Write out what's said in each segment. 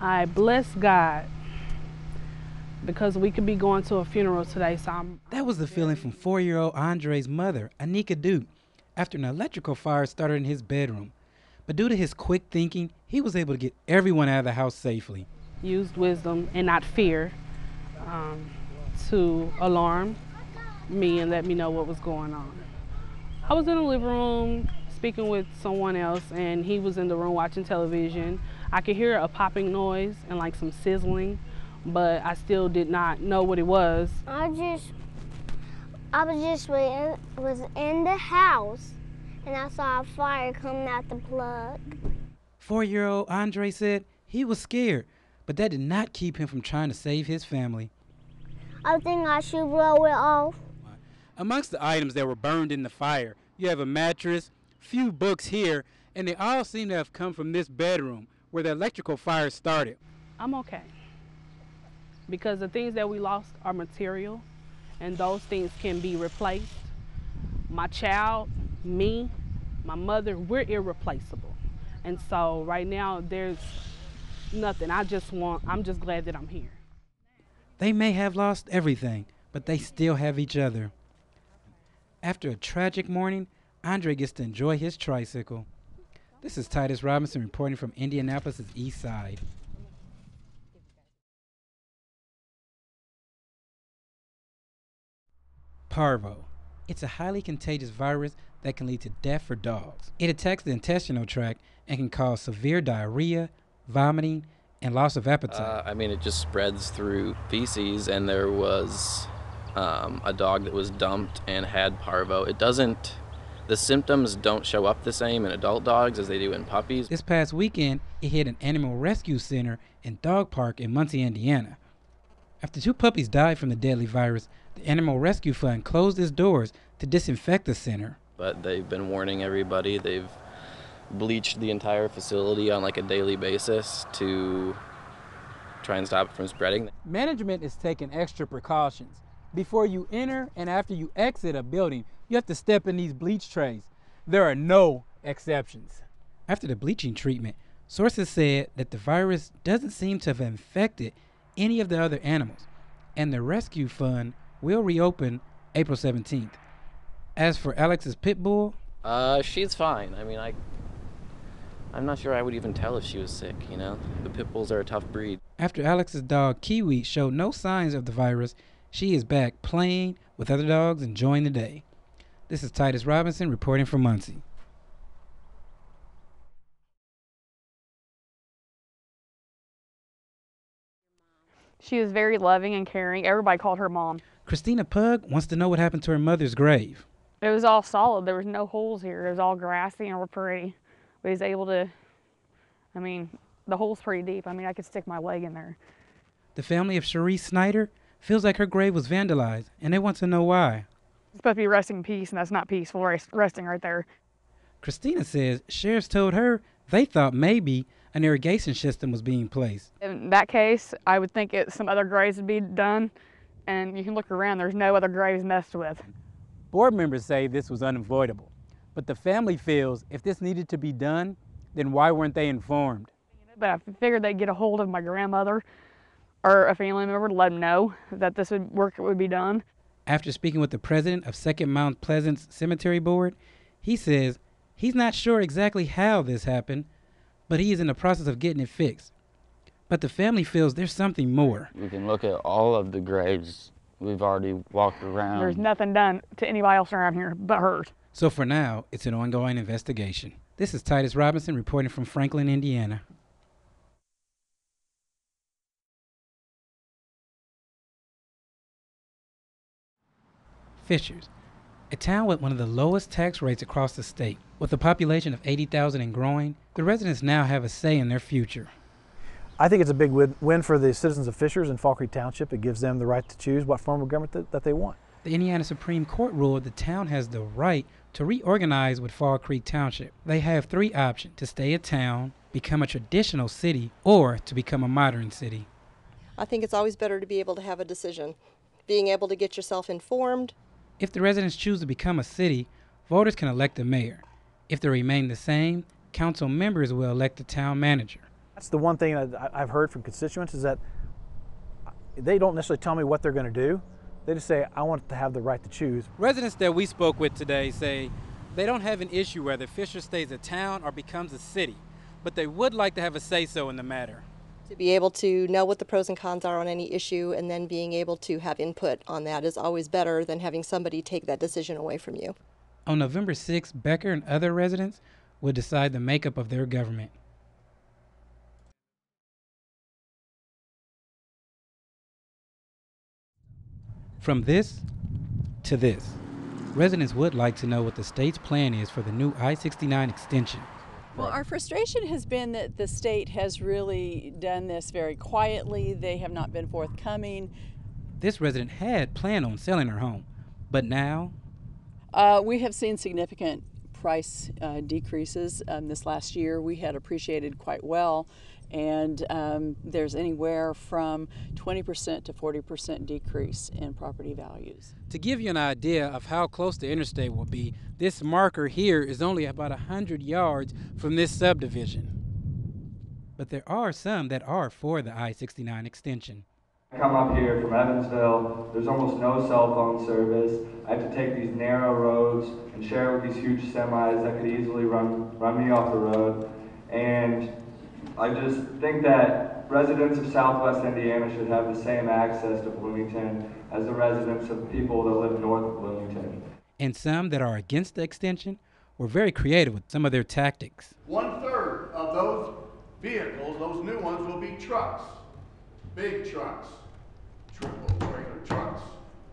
I bless God because we could be going to a funeral today, so That was the feeling from 4-year-old Andre's mother, Anika Duke, after an electrical fire started in his bedroom. But due to his quick thinking, he was able to get everyone out of the house safely. used wisdom and not fear um, to alarm me and let me know what was going on. I was in the living room speaking with someone else, and he was in the room watching television. I could hear a popping noise and like some sizzling, but I still did not know what it was. I was in the house, and I saw a fire coming out the plug. 4-year-old Andre said he was scared, but that did not keep him from trying to save his family. I think I should blow it off. Amongst the items that were burned in the fire, you have a mattress, few books here, and they all seem to have come from this bedroom where the electrical fire started. I'm okay, because the things that we lost are material, and those things can be replaced. My child, me, my mother, we're irreplaceable. And so right now there's nothing. I'm just glad that I'm here. They may have lost everything, but they still have each other. After a tragic morning, Andre gets to enjoy his tricycle. This is Titus Robinson reporting from Indianapolis' east side. Parvo. It's a highly contagious virus that can lead to death for dogs. It attacks the intestinal tract and can cause severe diarrhea, vomiting, and loss of appetite. It just spreads through feces, and there was a dog that was dumped and had parvo. The symptoms don't show up the same in adult dogs as they do in puppies. This past weekend, it hit an animal rescue center and dog park in Muncie, Indiana. After 2 puppies died from the deadly virus, the Animal Rescue Fund closed its doors to disinfect the center. But they've been warning everybody. They've bleached the entire facility on a daily basis to try and stop it from spreading. Management is taking extra precautions. Before you enter and after you exit a building, you have to step in these bleach trays. There are no exceptions. After the bleaching treatment, sources said that the virus doesn't seem to have infected any of the other animals, and the rescue fund will reopen April 17th. As for Alex's pit bull, she's fine. I'm not sure I would even tell if she was sick, The pit bulls are a tough breed. After Alex's dog Kiwi showed no signs of the virus, she is back playing with other dogs, enjoying the day. This is Titus Robinson reporting from Muncie. She was very loving and caring. Everybody called her mom. Christina Pug wants to know what happened to her mother's grave. It was all solid. There was no holes here. It was all grassy and pretty. We was able to, the hole's pretty deep. I could stick my leg in there. The family of Cherise Snyder feels like her grave was vandalized, and they want to know why. It's supposed to be resting in peace, and that's not peaceful resting right there. Christina says sheriffs told her they thought maybe an irrigation system was being placed. In that case, I would think some other graves would be done, and you can look around. There's no other graves messed with. Board members say this was unavoidable, but the family feels if this needed to be done, then why weren't they informed? But I figured they'd get a hold of my grandmother or a family member to let them know that this would be done. After speaking with the president of Second Mount Pleasant's Cemetery Board, he says he's not sure exactly how this happened, but he is in the process of getting it fixed. But the family feels there's something more. You can look at all of the graves we've already walked around. There's nothing done to anybody else around here but hers. So for now, it's an ongoing investigation. This is Titus Robinson reporting from Franklin, Indiana. Fishers, a town with one of the lowest tax rates across the state. With a population of 80,000 and growing, the residents now have a say in their future. I think it's a big win for the citizens of Fishers and Fall Creek Township. It gives them the right to choose what form of government that they want. The Indiana Supreme Court ruled the town has the right to reorganize with Fall Creek Township. They have 3 options: to stay a town, become a traditional city, or to become a modern city. I think it's always better to be able to have a decision, being able to get yourself informed. If the residents choose to become a city, voters can elect a mayor. If they remain the same, council members will elect the town manager. That's the one thing that I've heard from constituents, is that they don't necessarily tell me what they're going to do. They just say, I want to have the right to choose. Residents that we spoke with today say they don't have an issue whether Fisher stays a town or becomes a city, but they would like to have a say-so in the matter. To be able to know what the pros and cons are on any issue and then being able to have input on that is always better than having somebody take that decision away from you. On November 6th, Becker and other residents will decide the makeup of their government. From this to this, residents would like to know what the state's plan is for the new I-69 extension. Well, our frustration has been that the state has really done this very quietly. They have not been forthcoming. This resident had planned on selling her home, but now We have seen significant price decreases this last year. We had appreciated quite well, and there's anywhere from 20% to 40% decrease in property values. To give you an idea of how close the interstate will be, this marker here is only about 100 yards from this subdivision. but there are some that are for the I-69 extension. I come up here from Evansville, there's almost no cell phone service. I have to take these narrow roads and share it with these huge semis that could easily run me off the road. And I just think that residents of Southwest Indiana should have the same access to Bloomington as the residents of people that live north of Bloomington. And some that are against the extension were very creative with some of their tactics. 1/3 of those vehicles, those new ones, will be trucks. Big trucks. Triple trailer trucks.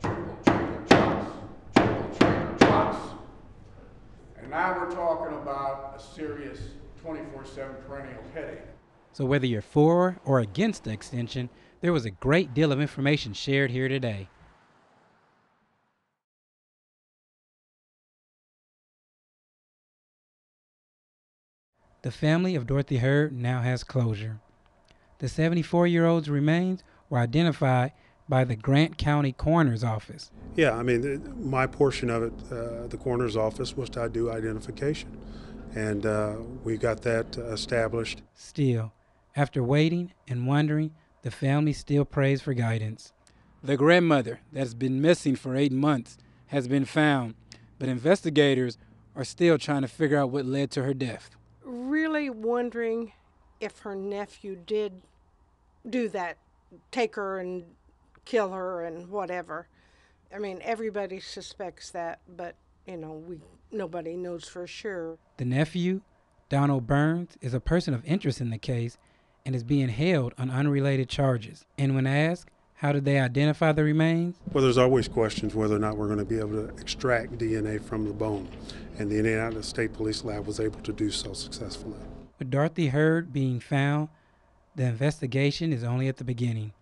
Triple trailer trucks. Triple trailer trucks. And now we're talking about a serious 24/7 perennial headache. So whether you're for or against the extension, there was a great deal of information shared here today. The family of Dorothy Hurd now has closure. The 74-year-old's remains were identified by the Grant County Coroner's Office. Yeah, I mean, my portion of it, the coroner's office, was to do identification. And we got that established. Still, after waiting and wondering, the family still prays for guidance. The grandmother that's been missing for 8 months has been found, but investigators are still trying to figure out what led to her death. Really wondering if her nephew did do that, take her and kill her and whatever. I mean, everybody suspects that, but, nobody knows for sure. The nephew, Donald Burns, is a person of interest in the case and is being held on unrelated charges. And when asked, how did they identify the remains? Well, there's always questions whether or not we're going to be able to extract DNA from the bone. And the Indiana State Police Lab was able to do so successfully. With Dorothy Hurd being found, the investigation is only at the beginning.